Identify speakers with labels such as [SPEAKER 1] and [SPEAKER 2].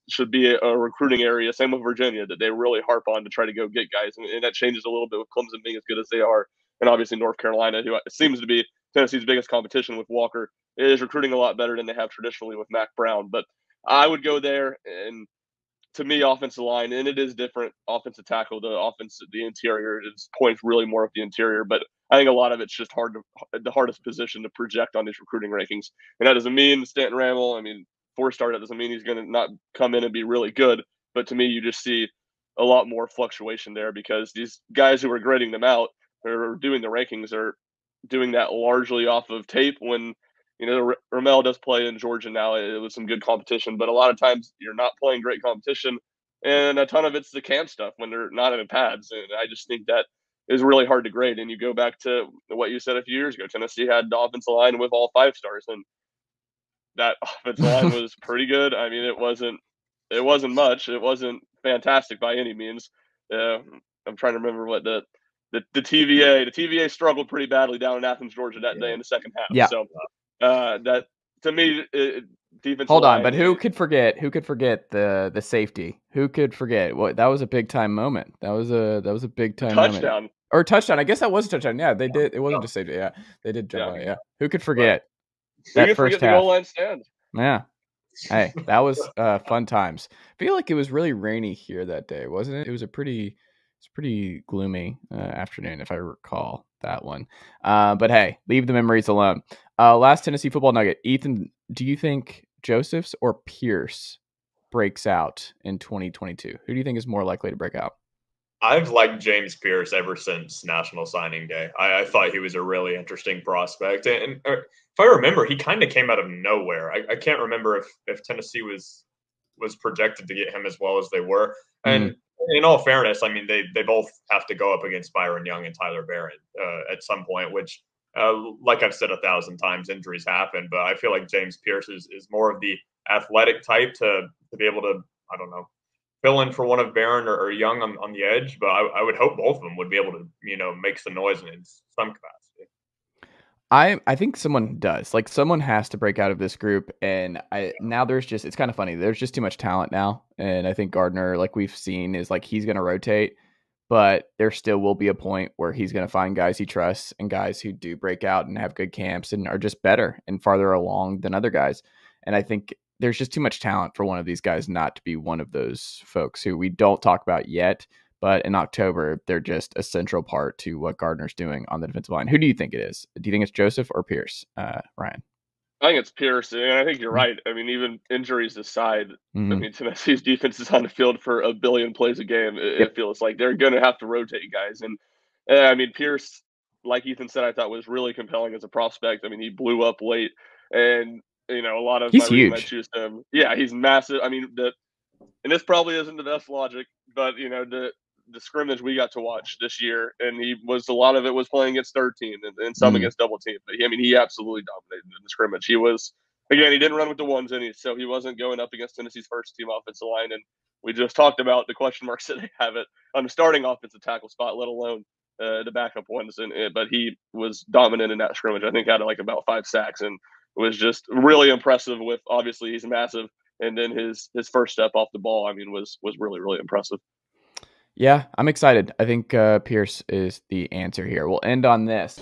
[SPEAKER 1] should be a recruiting area. Same with Virginia, that they really harp on to try to go get guys, and that changes a little bit with Clemson being as good as they are, and obviously North Carolina, who seems to be Tennessee's biggest competition with Walker, is recruiting a lot better than they have traditionally with Mac Brown. But I would go there, and to me, offensive line, and it is different. Offensive tackle, the interior, its points really more of the interior, but I think a lot of it's just the hardest position to project on these recruiting rankings. And that doesn't mean Stanton Ramel, I mean, 4-star, that doesn't mean he's going to not come in and be really good. But to me, you just see a lot more fluctuation there because these guys who are grading them out or doing the rankings are doing that largely off of tape when, Ramel does play in Georgia now. It was some good competition, but a lot of times you're not playing great competition. And a ton of it's the camp stuff when they're not in pads. And I just think that is really hard to grade. And you go back to what you said a few years ago, Tennessee had the offensive line with all 5-stars, and that offensive line was pretty good. I mean, it wasn't much. It wasn't fantastic by any means. I'm trying to remember what the TVA struggled pretty badly down in Athens, Georgia that day in the second half.
[SPEAKER 2] Yeah.
[SPEAKER 1] So that to me, defensive
[SPEAKER 2] Hold on,
[SPEAKER 1] line,
[SPEAKER 2] but who could forget the safety? Who could forget? Well, that was a big time moment. That was a big time
[SPEAKER 1] touchdown.
[SPEAKER 2] Moment. Or touchdown. I guess that was a touchdown. Yeah, they did. It wasn't just safety. Yeah, they did jump out. Yeah. Who could forget that first half?
[SPEAKER 1] The goal line stand.
[SPEAKER 2] Yeah. Hey, that was fun times. I feel like it was really rainy here that day, wasn't it? It was pretty gloomy afternoon, if I recall that one. But hey, leave the memories alone. Last Tennessee football nugget. Ethan, do you think Josephs or Pearce breaks out in 2022? Who do you think is more likely to break out?
[SPEAKER 3] I've liked James Pearce ever since National Signing Day. I thought he was a really interesting prospect. And if I remember, he kind of came out of nowhere. I can't remember if Tennessee was projected to get him as well as they were. And in all fairness, I mean, they both have to go up against Byron Young and Tyler Barron at some point, which, like I've said 1,000 times, injuries happen. But I feel like James Pearce is more of the athletic type to be able to, I don't know, fill in for one of Barron or Young on the edge. But I would hope both of them would be able to, make some noise in some capacity.
[SPEAKER 2] I think someone does. Like, someone has to break out of this group, and it's kind of funny. There's just too much talent now, and I think Gardner, like we've seen, is like he's going to rotate, but there still will be a point where he's going to find guys he trusts and guys who do break out and have good camps and are just better and farther along than other guys. And I think there's just too much talent for one of these guys not to be one of those folks who we don't talk about yet. But in October, they're just a central part to what Gardner's doing on the defensive line. Who do you think it is? Do you think it's Joseph or Pearce, Ryan?
[SPEAKER 1] I think it's Pearce, and I think you're right. I mean, even injuries aside, I mean, Tennessee's defense is on the field for a billion plays a game. It feels like they're going to have to rotate guys. And I mean, Pearce, like Ethan said, I thought was really compelling as a prospect. I mean, he blew up late, and a lot of
[SPEAKER 2] he's huge.
[SPEAKER 1] I choose him. Yeah, he's massive. I mean, and this probably isn't the best logic, but the scrimmage we got to watch this year, and a lot of it was playing against third team and some against double team. But he absolutely dominated in the scrimmage. He didn't run with the ones in, so he wasn't going up against Tennessee's first team offensive line. And we just talked about the question marks that they have it on the starting offensive tackle spot, let alone the backup ones. But he was dominant in that scrimmage. I think had like about 5 sacks and was just really impressive. With obviously he's massive, and then his first step off the ball, I mean, was really, really impressive.
[SPEAKER 2] Yeah, I'm excited. I think Pearce is the answer here. We'll end on this.